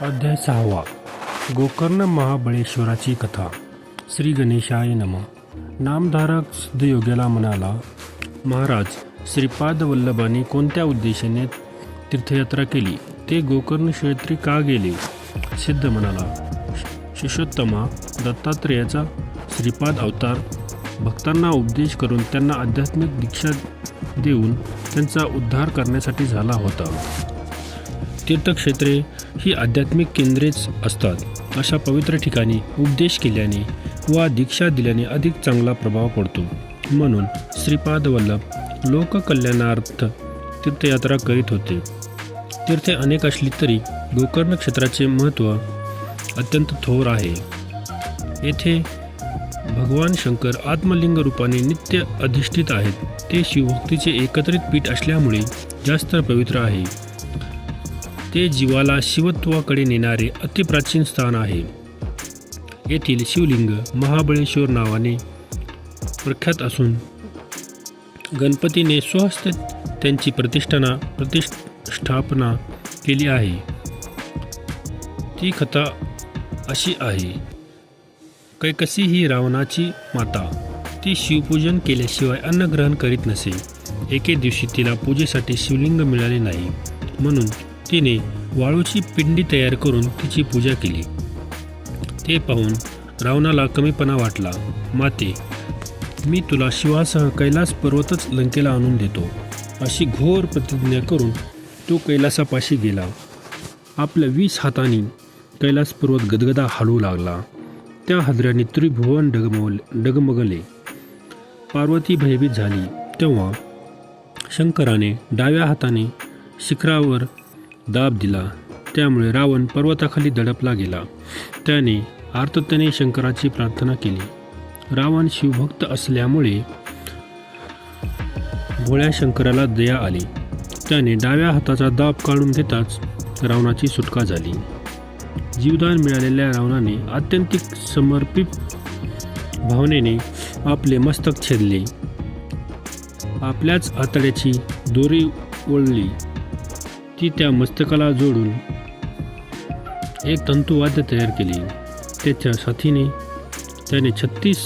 अध्याय 6 गोकर्ण महाबळेश्वराची कथा. श्री गणेशाय नमः. नामधारक सिद्धयोग्याला म्हणाला, महाराज, श्रीपाद वल्लभांनी कोणत्या उद्देशाने तीर्थयात्रा केली? ते गोकर्ण क्षेत्री का गेले? सिद्ध म्हणाला, शिष्योत्तमा, दत्तात्रेयाचा श्रीपाद अवतार भक्तांना उपदेश करून त्यांना आध्यात्मिक दीक्षा देऊन त्यांचा उद्धार करण्यासाठी झाला होता. तीर्थक्षेत्रे ही आध्यात्मिक केंद्रेच असतात. अशा पवित्र ठिकाणी उपदेश केल्याने वा दीक्षा दिल्याने अधिक चांगला प्रभाव पडतो. म्हणून श्रीपाद वल्लभ लोककल्याणार्थ तीर्थयात्रा करीत होते. तीर्थे अनेक असली तरी गोकर्ण क्षेत्राचे महत्त्व अत्यंत थोर आहे. येथे भगवान शंकर आत्मलिंग रूपाने नित्य अधिष्ठित आहेत. ते शिवभक्तीचे एकत्रित पीठ असल्यामुळे जास्त पवित्र आहे. ते जीवाला शिवत्वाकडे नेणारे अतिप्राचीन स्थान आहे. येथील शिवलिंग महाबळेश्वर नावाने प्रख्यात असून गणपतीने स्वहस्ते त्यांची प्रतिष्ठापना केली आहे. ती कथा अशी आहे. कैकसी ही रावणाची माता. ती शिवपूजन केल्याशिवाय अन्न ग्रहण करीत नसे. एके दिवशी तिला पूजेसाठी शिवलिंग मिळाले नाही, म्हणून तिने वाळूची पिंडी तयार करून तिची पूजा केली. ते पाहून रावणाला कमीपणा वाटला. माते, मी तुला शिवासह कैलास पर्वतच लंकेला आणून देतो, अशी घोर प्रतिज्ञा करून तो कैलासापाशी गेला. आपल्या 20 हातांनी कैलास पर्वत गदगदा हलू लागला. त्या हादऱ्याने त्रिभुवन डगमगले. पार्वती भयभीत झाली. तेव्हा शंकराने डाव्या हाताने शिखरावर दाब दिला. त्यामुळे रावण पर्वताखाली दडपला गेला. त्याने आर्ततेने शंकराची प्रार्थना केली. रावण शिवभक्त असल्यामुळे भोळ्या शंकराला दया आली. त्याने डाव्या हाताचा दाब काढून घेताच रावणाची सुटका झाली. जीवदान मिळालेल्या रावणाने आत्यंतिक समर्पित भावनेने आपले मस्तक छेदले. आपल्याच आतड्याची दोरी ओढली. ती त्या मस्तकाला जोडून एक तंतुवाद्य तयार केले. त्याच्या साथीने त्याने 36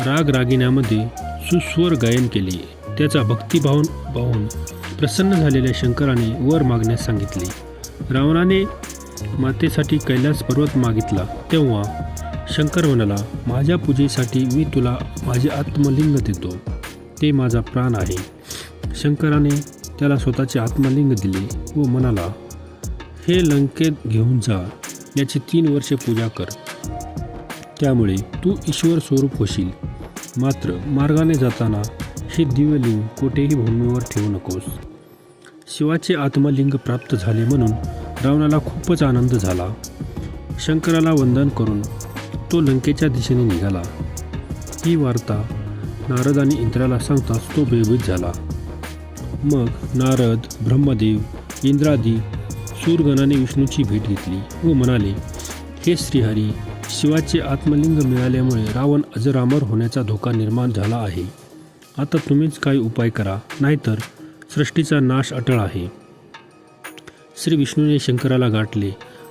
रागिण्यामध्ये सुस्वर गायन केले. त्याचा भक्तिभाव पाहून प्रसन्न झालेल्या शंकराने वर मागण्यास सांगितले. रावणाने मातेसाठी कैलास पर्वत मागितला. तेव्हा शंकर म्हणाला, माझ्या पूजेसाठी मी तुला माझे आत्मलिंग देतो. ते माझा प्राण आहे. शंकराने त्याला स्वतःचे आत्मलिंग दिले व म्हणाला, हे लंकेत घेऊन जा. याची 3 वर्षे पूजा कर. त्यामुळे तू ईश्वर स्वरूप होशील. मात्र मार्गाने जाताना हे दिव्यलिंग कोठेही भूमीवर ठेवू नकोस. शिवाचे आत्मलिंग प्राप्त झाले म्हणून रावणाला खूपच आनंद झाला. शंकराला वंदन करून तो लंकेच्या दिशेने निघाला. ही वार्ता नारद आणि इंद्राला सांगताच तो भयभीत झाला. मग नारद, ब्रह्मदेव, इंद्रादी सूरगणाने विष्णूची भेट घेतली व म्हणाले, हे श्रीहरी, शिवाचे आत्मलिंग मिळाल्यामुळे रावण अजरामर होण्याचा धोका निर्माण झाला आहे. आता तुम्हीच काही उपाय करा, नाहीतर सृष्टीचा नाश अटळ आहे. श्री विष्णूने शंकराला गाठले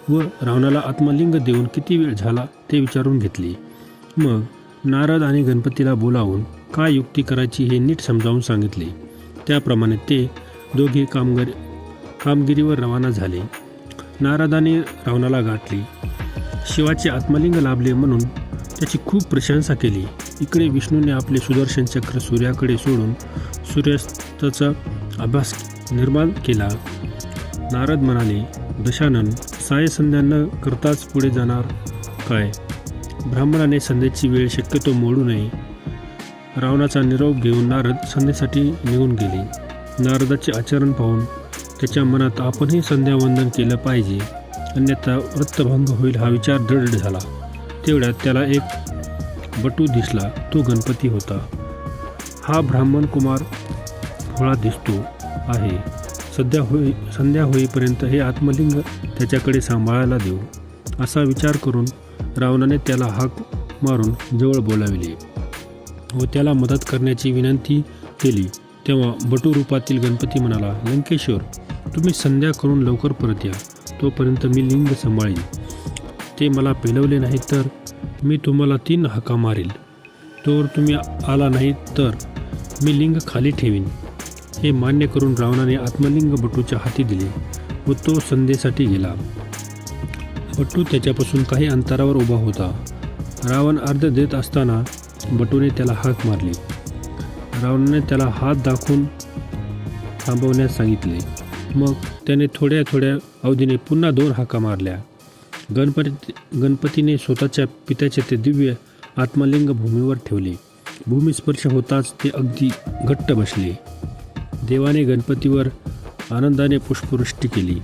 व रावणाला आत्मलिंग देऊन किती वेळ झाला ते विचारून घेतले. मग नारद आणि गणपतीला बोलावून काय युक्ती करायची हे नीट समजावून सांगितले. त्याप्रमाणे ते दोघे कामगिरीवर रवाना झाले. नारदाने रावणाला गाठले. शिवाचे आत्मलिंग लाभले म्हणून त्याची खूप प्रशंसा केली. इकडे विष्णूने आपले सुदर्शन चक्र सूर्याकडे सोडून सूर्यास्ताचा अभ्यास निर्माण केला. नारद म्हणाले, दशानन, सायसंध्या न करताच पुढे जाणार काय? ब्राह्मणाने संध्येची वेळ शक्यतो मोडू नये. रावणाचा निरोप घेऊन नारद संध्येसाठी निघून गेले. नारदाचे आचरण पाहून त्याच्या मनात आपणही संध्यावंदन केलं पाहिजे, अन्यथा व्रतभंग होईल हा विचार दृढ झाला. तेवढ्यात त्याला एक बटू दिसला. तो गणपती होता. हा ब्राह्मण कुमार भोळा दिसतो आहे. संध्या होईपर्यंत हे आत्मलिंग त्याच्याकडे सांभाळायला देऊ, असा विचार करून रावणाने त्याला हाक मारून जवळ बोलाविले व त्याला मदत करण्याची विनंती केली. तेव्हा बटू रूपातील गणपती म्हणाला, लंकेश्वर, तुम्ही संध्या करून लवकर परत या. तोपर्यंत मी लिंग सांभाळीन. ते मला पेलवले नाही तर मी तुम्हाला 3 हाका मारेल. तोवर तुम्ही आला नाही तर मी लिंग खाली ठेवीन. हे मान्य करून रावणाने आत्मलिंग बटूच्या हाती दिले व तो संध्येसाठी गेला. बटू त्याच्यापासून काही अंतरावर उभा होता. रावण अर्ध देत असताना बटूने त्याला हाक मारली. रावणाने त्याला हात दाखवून थांबवण्यास सांगितले. मग त्याने थोड्या थोड्या अवधीने पुन्हा 2 हाका मारल्या. गणपतीने स्वतःच्या पित्याचे ते दिव्य आत्मलिंग भूमीवर ठेवले. भूमिस्पर्श होताच ते अगदी घट्ट बसले. देवाने गणपतीवर आनंदाने पुष्पवृष्टी केली.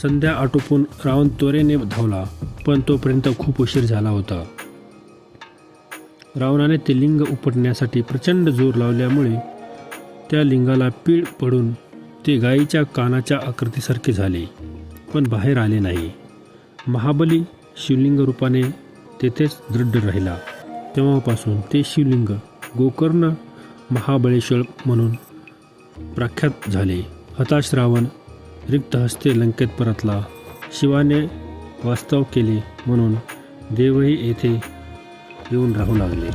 संध्या आटोपून रावण त्वरेने धावला, पण तोपर्यंत खूप उशीर झाला होता. रावणाने ते लिंग उपटण्यासाठी प्रचंड जोर लावल्यामुळे त्या लिंगाला पीळ पडून ते गायीच्या कानाच्या आकृतीसारखे झाले, पण बाहेर आले नाही. महाबली शिवलिंग रूपाने तेथेच दृढ राहिला. तेव्हापासून ते शिवलिंग गोकर्ण महाबळेश्वर म्हणून प्रख्यात झाले. हताश रावण रिक्त हस्ते लंकेत परतला. शिवाने वास्तव केले म्हणून देवही येथे येऊन राहू लागले.